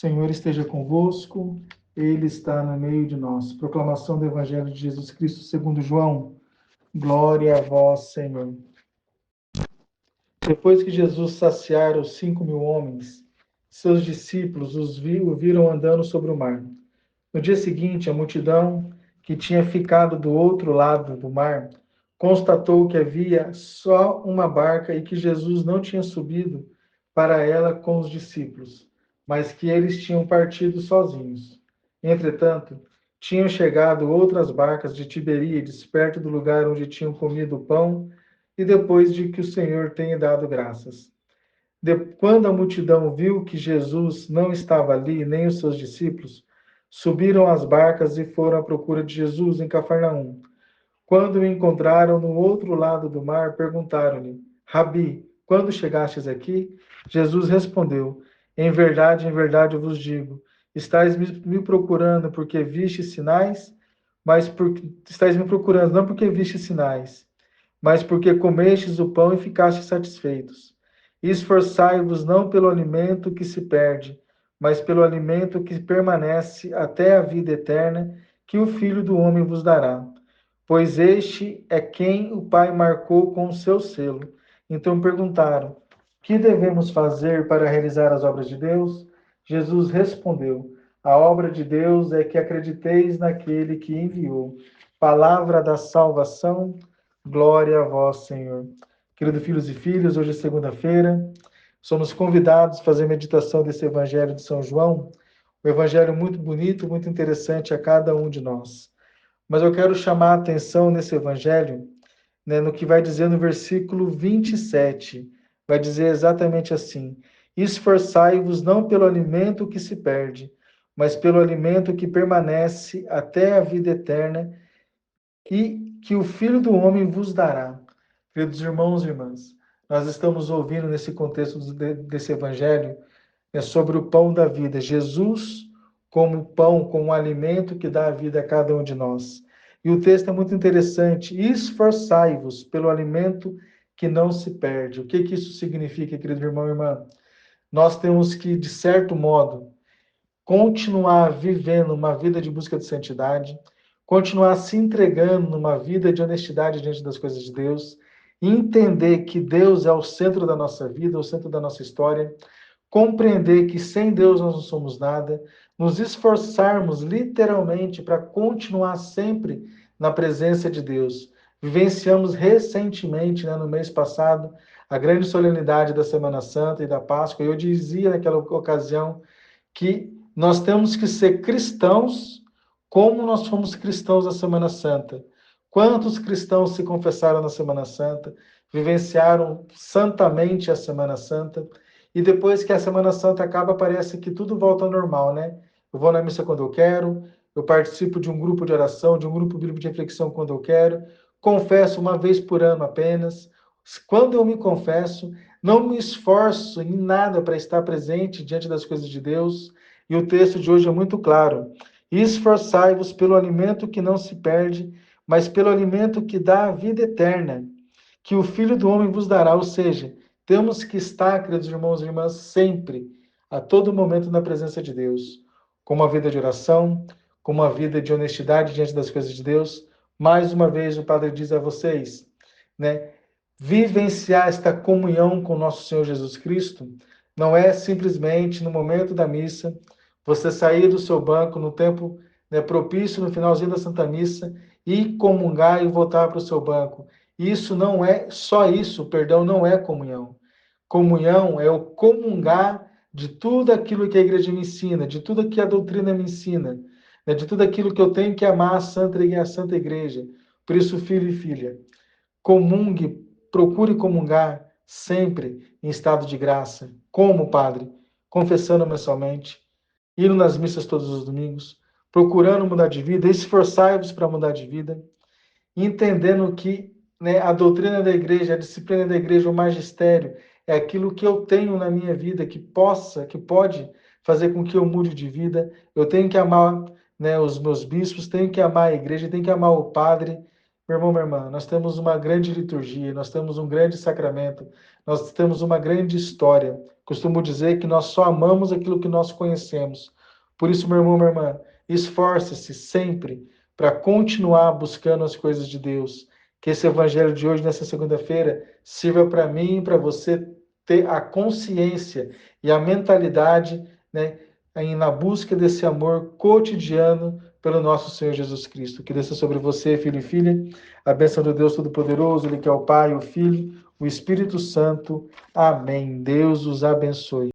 Senhor esteja convosco, Ele está no meio de nós. Proclamação do Evangelho de Jesus Cristo segundo João. Glória a vós, Senhor. Depois que Jesus saciara os 5.000 homens, seus discípulos o viram andando sobre o mar. No dia seguinte, a multidão que tinha ficado do outro lado do mar constatou que havia só uma barca e que Jesus não tinha subido para ela com os discípulos, mas que eles tinham partido sozinhos. Entretanto, tinham chegado outras barcas de Tiberíades, perto do lugar onde tinham comido o pão, e depois de que o Senhor tenha dado graças. Quando a multidão viu que Jesus não estava ali, nem os seus discípulos, subiram às barcas e foram à procura de Jesus em Cafarnaum. Quando o encontraram no outro lado do mar, perguntaram-lhe: Rabi, quando chegastes aqui? Jesus respondeu: em verdade eu vos digo, estáis me procurando porque vistes sinais, estáis me procurando não porque vistes sinais, mas porque comestes o pão e ficastes satisfeitos. Esforçai-vos não pelo alimento que se perde, mas pelo alimento que permanece até a vida eterna, que o Filho do Homem vos dará. Pois este é quem o Pai marcou com o seu selo. Então perguntaram: que devemos fazer para realizar as obras de Deus? Jesus respondeu: a obra de Deus é que acrediteis naquele que enviou. Palavra da salvação. Glória a vós, Senhor. Queridos filhos e filhas, hoje é segunda-feira, somos convidados a fazer meditação desse Evangelho de São João, um Evangelho muito bonito, muito interessante a cada um de nós. Mas eu quero chamar a atenção nesse Evangelho, no que vai dizer no versículo 27. Vai dizer exatamente assim: esforçai-vos não pelo alimento que se perde, mas pelo alimento que permanece até a vida eterna, e que o Filho do Homem vos dará. Queridos irmãos e irmãs, nós estamos ouvindo nesse contexto desse evangelho sobre o pão da vida, Jesus como pão, como alimento que dá a vida a cada um de nós. E o texto é muito interessante: esforçai-vos pelo alimento que não se perde. O que isso significa, querido irmão e irmã? Nós temos que, de certo modo, continuar vivendo uma vida de busca de santidade, continuar se entregando numa vida de honestidade diante das coisas de Deus, entender que Deus é o centro da nossa vida, o centro da nossa história, compreender que sem Deus nós não somos nada, nos esforçarmos literalmente para continuar sempre na presença de Deus. Vivenciamos recentemente, no mês passado, a grande solenidade da Semana Santa e da Páscoa, e eu dizia naquela ocasião que nós temos que ser cristãos como nós fomos cristãos na Semana Santa. Quantos cristãos se confessaram na Semana Santa, vivenciaram santamente a Semana Santa, e depois que a Semana Santa acaba, parece que tudo volta ao normal, né? Eu vou na missa quando eu quero, eu participo de um grupo de oração, de um grupo bíblico de reflexão quando eu quero, confesso uma vez por ano apenas. Quando eu me confesso, não me esforço em nada para estar presente diante das coisas de Deus. E o texto de hoje é muito claro: esforçai-vos pelo alimento que não se perde, mas pelo alimento que dá a vida eterna, que o Filho do Homem vos dará. Ou seja, temos que estar, queridos irmãos e irmãs, sempre, a todo momento, na presença de Deus, com uma vida de oração, com uma vida de honestidade diante das coisas de Deus. Mais uma vez, o Padre diz a vocês, vivenciar esta comunhão com nosso Senhor Jesus Cristo não é simplesmente no momento da missa, você sair do seu banco no tempo propício, no finalzinho da Santa Missa, e comungar e voltar para o seu banco. Isso não é só isso, perdão, não é comunhão. Comunhão é o comungar de tudo aquilo que a igreja me ensina, de tudo que a doutrina me ensina, de tudo aquilo que eu tenho que amar a Santa Igreja. Por isso, filho e filha, comungue, procure comungar sempre em estado de graça. Como, Padre? Confessando mensalmente, indo nas missas todos os domingos, procurando mudar de vida, esforçai-vos para mudar de vida, entendendo que a doutrina da igreja, a disciplina da igreja, o magistério, é aquilo que eu tenho na minha vida que pode fazer com que eu mude de vida. Eu tenho que amar os meus bispos, tenho que amar a igreja, tenho que amar o padre. Meu irmão, minha irmã, nós temos uma grande liturgia, nós temos um grande sacramento, nós temos uma grande história Costumo dizer que nós só amamos aquilo que nós conhecemos. Por isso, meu irmão, minha irmã, esforce-se sempre para continuar buscando as coisas de Deus. Que esse evangelho de hoje, nessa segunda-feira, sirva para mim e para você ter a consciência e a mentalidade, né, na busca desse amor cotidiano pelo nosso Senhor Jesus Cristo. Que desça sobre você, filho e filha, a bênção do Deus Todo-Poderoso, Ele que é o Pai, o Filho, o Espírito Santo. Amém. Deus os abençoe.